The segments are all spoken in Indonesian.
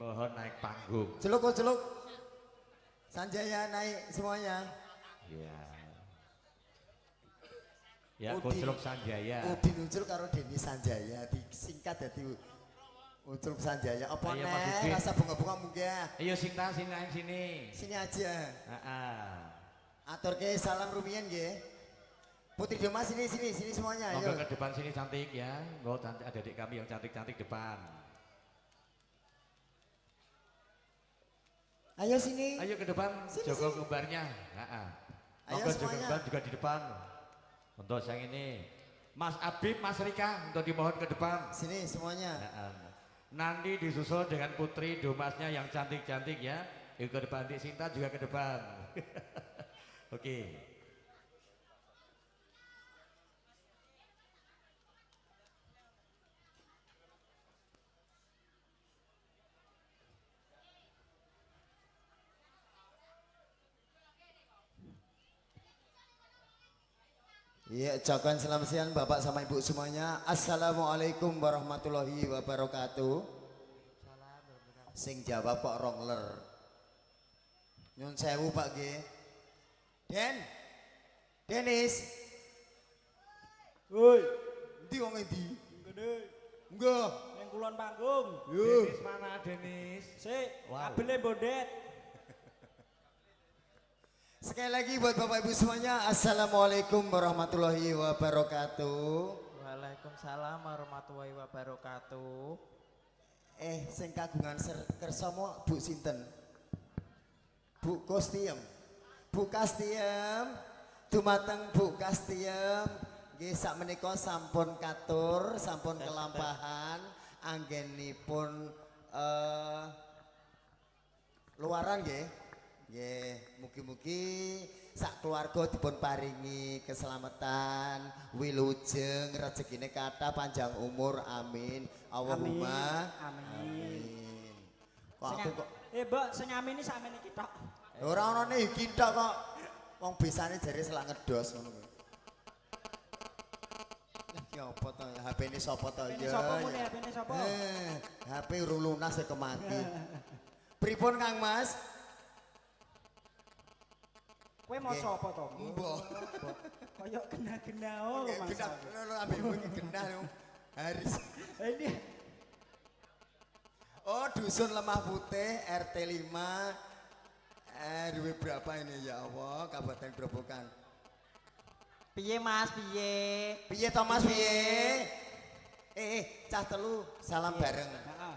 Mohon naik panggung. Celuk kok celuk. Sanjaya naik semuanya. Iya. Ya, Kucluk Sanjaya. Udin Ucul karo Deni Sanjaya disingkat dadi Ucul Sanjaya. Apa Ayo, nih rasa bunga-bunga munggah. Ayo Sinta sini. Sini aja. Heeh. Atur ke salam rumiyin nggih. Putri Doma sini semuanya. Ayo. Monggo ke depan sini cantik ya. Nggo adik kami yang cantik-cantik depan. Ayo sini. Ayo ke depan sini, Joko sini. kembarnya. Heeh. Ayo Monggo Joko semuanya. kembar juga di depan. Untuk yang ini Mas Abib, Mas Rika untuk dimohon ke depan. Sini semuanya. Nanti disusul dengan putri Domasnya yang cantik-cantik ya. Yuk ke depan, Dik Sinta juga ke depan. Oke. Iya, ucapkan selamat siang Bapak sama Ibu semuanya. Assalamualaikum warahmatullahi wabarakatuh. Sing jawab kok rongler. Nyun sewu Pak G. Denis. Woi, Endi wong endi? ngene. Enggak. Ning kulon panggung. Denis mana Denis? Sik, Wow. kabele bondet. Sekali lagi buat Bapak Ibu semuanya, Assalamualaikum warahmatullahi wabarakatuh. Waalaikumsalam warahmatullahi wabarakatuh. Sing kagungan kersa mo Bu sinten? Bu Kostiem. Bu Kastiem. Dumateng Bu Kastiem. Nggih sakmenika sampun katur, sampun kelampahan anggenipun luaran nggih. Nggih, mugi-mugi sak keluarga dipun paringi keselamatan, wilujeng, rezekine kathah, panjang umur, amin. Allahumma Amin. Kok aku kok Mbok sing amini sakmene iki tok. ora ana nih iki tok kok. Wong bisane jare selak ngedos ngono kuwi. Lah ki apa to? HP-ne sapa to Ini ya? sapa mune HP-ne sapa? HP urung lunas ya kemaki. Pripun Kang Mas? Kowe mau sapa to? Mbok. Kaya gena-gena oh Mas. Genah ambekmu iki genah yo. Haris. Ini Oh, dusun Lemah Putih RT 5 RW berapa ini ya Allah, Kabupaten Grobogan. Piye Mas, piye? Piye to Mas piye? Cah telu salam bareng. heeh.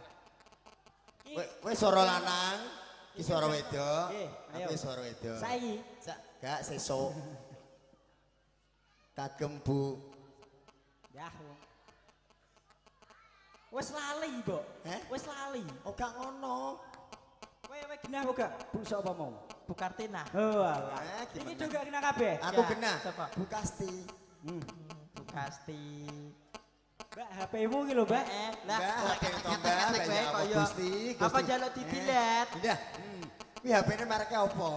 Kowe swara lanang, iki swara wedok. Nggih, ayo. Aku swara wedok. Saiki Gak sesuk. Kagem Bu. ya. Wes lali, Mbok. Wes lali. Oh gak ngono. Kowe genah kok gak? Bu sapa mau? Bu Kartina. Oh, alah. Gimana? Iki juga genah kabeh. Aku Ya, genah. siapa? Bu Kasti. Bu Kasti. Mbak HP-mu iki lho, Mbak. Mbak, HP tombak, ngetek Mbak, wae apa kaya Gusti, apa Gusti. jaluk didilet. Udah. Kuwi HP-ne mereknya apa?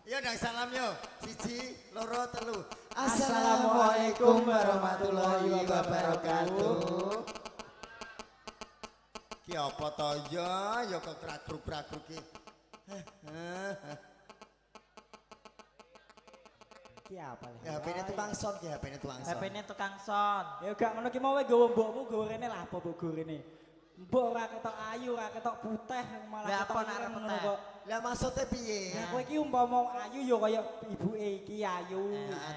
Yo ndang salam yo. 1, 2, 3. Assalamualaikum warahmatullahi wabarakatuh. Ki apa to ya kok krakruk-krakruk ki. Ki apa lho? Ya HP-ne tukang son ki, HP-ne tukang son. HP-ne tukang son. Ya gak ngono ki mau wae nggawa mbokmu nggawa rene lah apa mbok nggawa rene. Mbok ora ketok ayu, ora ketok putih malah Lah, ketok apa nak ireng ngono putih? kok. Lah maksudnya piye? Ya kowe iki umpama ayu ya kaya ibuke iki ayu.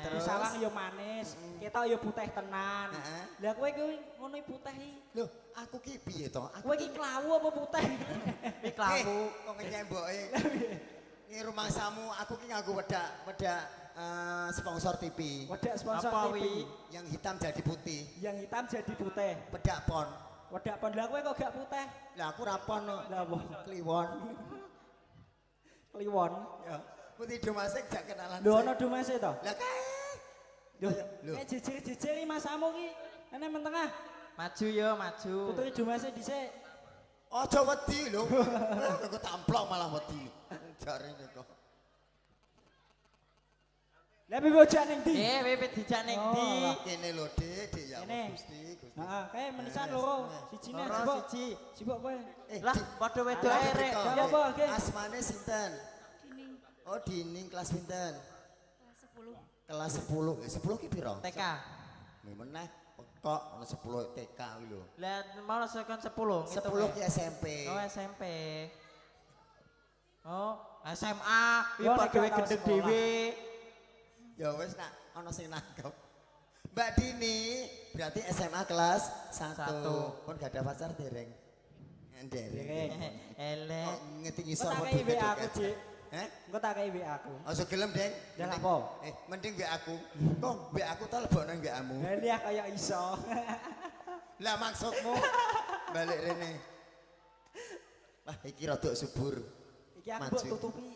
terus? Sawang ya manis, ketok ya putih tenan. Heeh. Lah kowe ki ngono putih iki. Loh, aku ki piye to? Kowe iki klawu apa putih? Iki klawu. Kok nyemboke. Ini rumah samu, aku ki nganggo wedak sponsor TV. Wedak sponsor Apa TV. wi? Yang hitam jadi putih. Yang hitam jadi putih. Bedak pon. Wedak pon lah kowe kok gak putih? Lah aku rapon no. Lah apa? Kliwon. Kliwon. Ya. Putih Domasek jak kenalan. Lho ana dumase to? Lah kae. Lho, Lho. kayak jejer-jejer iki Mas Amu ki. Ene men tengah. Maju yo, maju. Putune dumase dhisik. Aja wedi lho. Aku tamplok malah wedi. Jarene kok. Lah piye ojak ning ndi? Wewe dijak ning Oh, ndi? lah. Kene lho, Dik, Dik ya Kene. Allah, Gusti, Gusti. Heeh, kae menisan loro, sijine Loro sibuk. siji. Sibuk kowe. Lah Dik, padha wedok Alah, erek. Dik, Ya, apa, nggih? Asmane sinten? Dining Oh, Dining kelas pinten? kelas 10. Kelas 10. 10 ki piro? TK. Lho meneh kok ana 10 TK kuwi lho. Lah mau sekon 10. 10 ki SMP. Oh SMP. Oh SMA. Iki Yo, padha nek dhewe gak tau gendeng sekolah. dhewe. Ya wis nak ana sing nangkep. Mbak Dini berarti SMA kelas 1. Satu. Pun gak ada pacar dereng. Dereng. Dereng. Elek. Kok ngeti Kok ngisor tak mau kei WA aku, dikit-dikit. Dik. Heh? Engko tak kei WA aku. Ojo gelem, Deng. Ya, Mending- apa? mending WA aku. Kok WA aku tak lebokno WA-mu. Lah ini kayak iso. Lah maksudmu balik rene. Wah, iki rada subur. Iki aku mbok Maju. tutupi.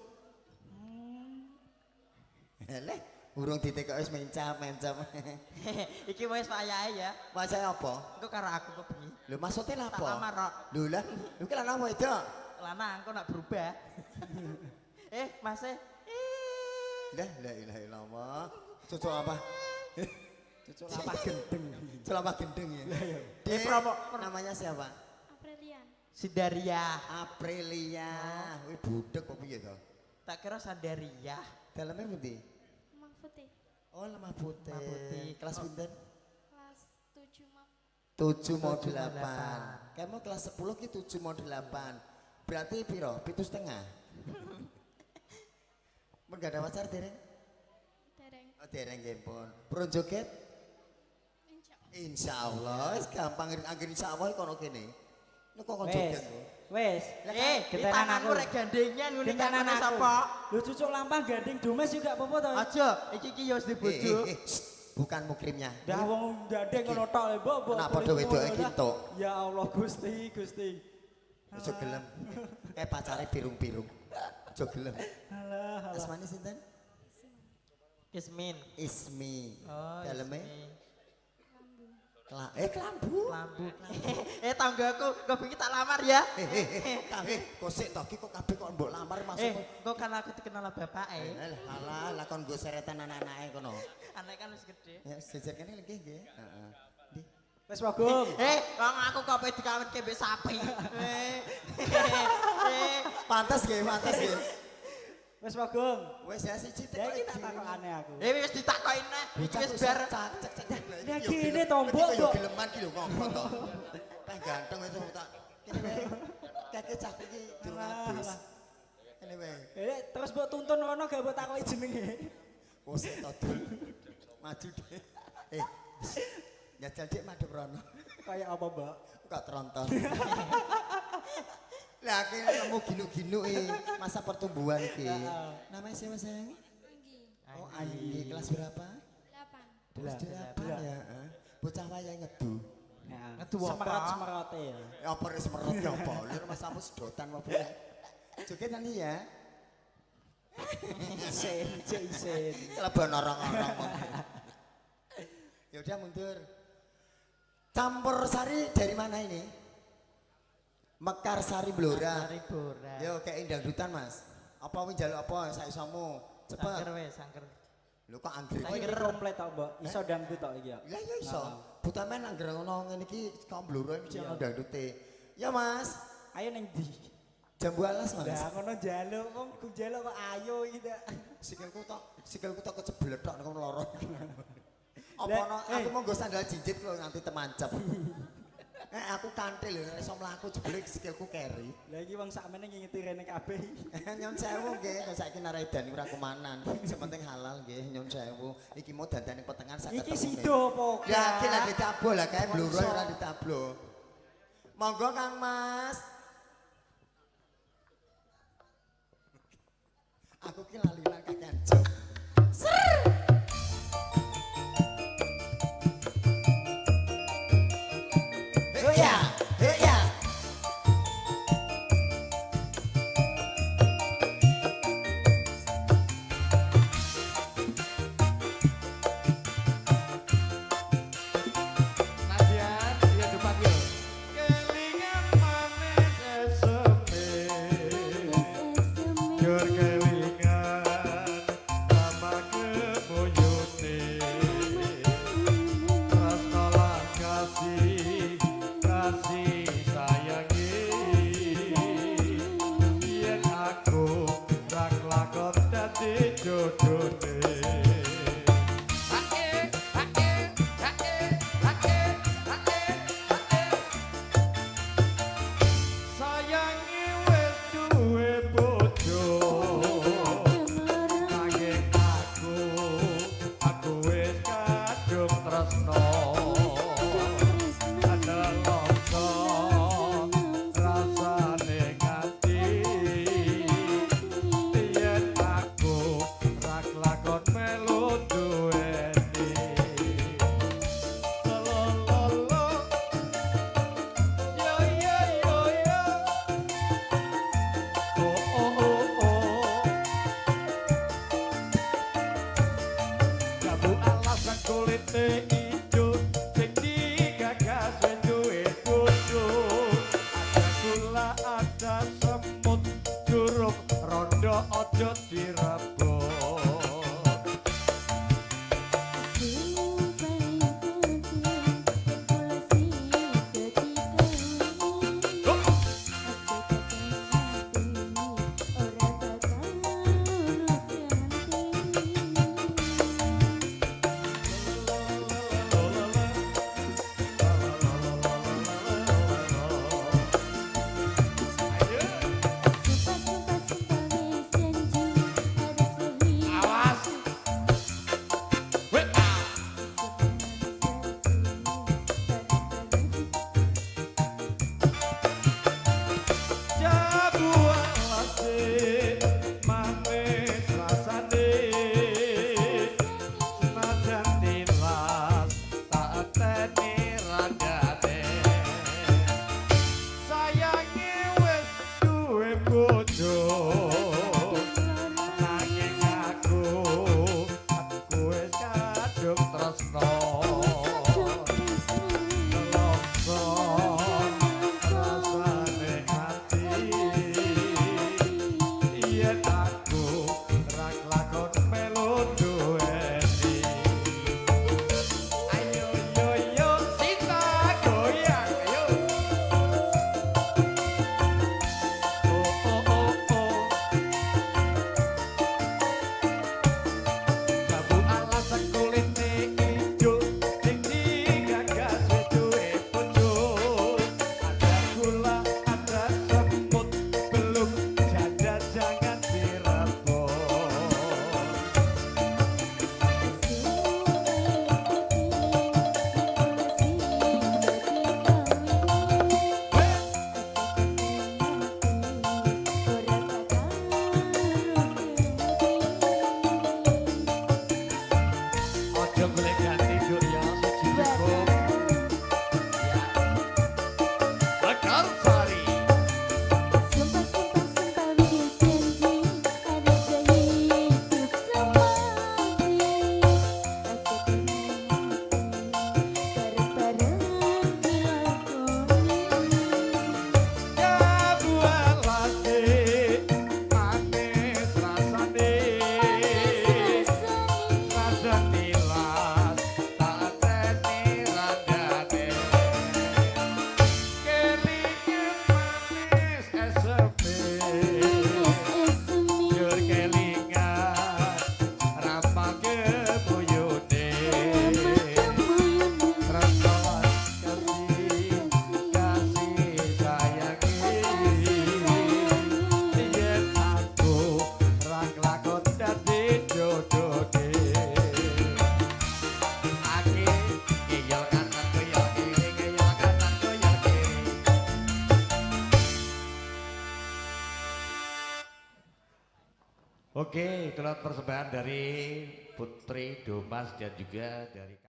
Leh, urung ditekok wis mencap-mencap. Iki wis wayahe ya. Masae apa? Engko karo aku kok bengi. Lho maksudnya lah Tak apa? lamar kok. Lho lah, lho ki lanang wedok. Lanang kok nak berubah. Mas Lah, la ilaha illallah. Cocok apa? Cucuk lampah gendeng. Celana gendeng ya. Dia Dek, promo. namanya siapa? Aprilian Sindaria. Aprilia. Wih budek kok piye to? Tak kira Sandaria. Dalamnya putih. Emang putih Oh, lemah putih. Lemah putih. Kelas Oh. pinten? kelas 7 mak 7 mau 7 mau 8. Kamu kelas 10 ki 7 mau 8. Berarti piro? 7,5. Mun gak ada pacar dereng? dereng Oh, dereng nggih pun. Purun joget? insya Insyaallah, wis gampang angger insyaallah kono kene. Nek kok Wes. joget. Wes. Iki Gentenan tanganmu aku. rek gandengan ngene Gentenan kan aku. sapa? Lho cucuk lampah gandeng domes juga apa-apa to? Aja, iki ya wis dibojo. Bukan mukrimnya. Dah wong gandeng ngono tok lho, Mbok. Nak padha wedoke ki entuk. Ya Allah Gusti, Gusti. Aja gelem. Kayak pacare pirung-pirung. Aja gelem. Alah, alah. Asmane sinten? Kismin. Ismi. Oh, Daleme? Ismi. Kelambu. Lambu. Tanggaku, kok bengi tak lamar ya? Kok sik to ki kok kabeh kok mbok lamar maksudmu? Kok kan aku dikenal bapake. Alah, lah kon nggo seretan anak-anake kono. Anak kan wis gede. Ya sejer kene nggih nggih. Heeh. Ndi? Wes Bagong. Wong aku kok pe dikawinke mbek sapi. Pantes nggih, pantes nggih. Wes Bagong. Wis ya siji Ya iki tak iki. takokane aku. Wis ditakoki neh. Iki wis bar. Lah gini to, Mbok, Kok yo Mbok. geleman ki lho kok to. Teh ganteng wis tak. Kene wae. Kakek cah iki durung habis. Kene wae. Terus mbok tuntun rono gak mbok takoki jenenge. Kok sik to dul. Maju deh. Njajal dik madhep rono. Kayak apa, Mbak? Kok tronton. Lah akhirnya nemu ginu-ginu masa pertumbuhan iki. Namanya siapa sayang? Anggi Oh Anggi, kelas berapa? 8 Kelas 8 ya. Bocah wayang ngedu. Ngedu apa? Semerot-semerote ya. Ya apa res merot ya apa? Lur masamu sedotan apa boleh. Joget nanti ya. Isen, isen. Kelebon orang-orang. Ya udah mundur. Campur sari dari mana ini? Mekar Sari Blora. Sari Blora. Yo kayak dangdutan Mas. Apa wis njaluk apa saisomu? Sangker Cepet. wes, sangker. Lho kok anggrek Oh, iki komplit tok, Mbak. Iso dangdut tok iki ya. Lah ya iso. Butamen angger ngono ngene iki kok bloro mesti ono dangdute. Ya Mas, Ayo ning ndi? jam 12 Mas. Lah ngono njaluk, wong ku njaluk kok ayo iki ta. Sikilku tok kecebletok nek loro. Apa Lah, ono aku mau nggo sandal jinjit lho nganti temancep. Aku kantil lho iso mlaku jebule sikilku keri. Lah iki wong sakmene ngingeti rene kabeh. Nyon sewu nggih, kok saiki naredan ora kumanan. Sepenting halal nggih, nyon sewu. Iki mau dandaning petengan sak Iki ketemu. sido apa? Ya iki lagi ditablo lah kae bluro ora ditablo. Monggo Kang Mas. Aku ki lali-lali kakean jok. Heya, heya. Nadian, dia depan yuk. Kelingan manis eseme, jur kelingan ada semut durung rondo ojo direbut. Oke, itulah persembahan dari Putri Domas dan juga dari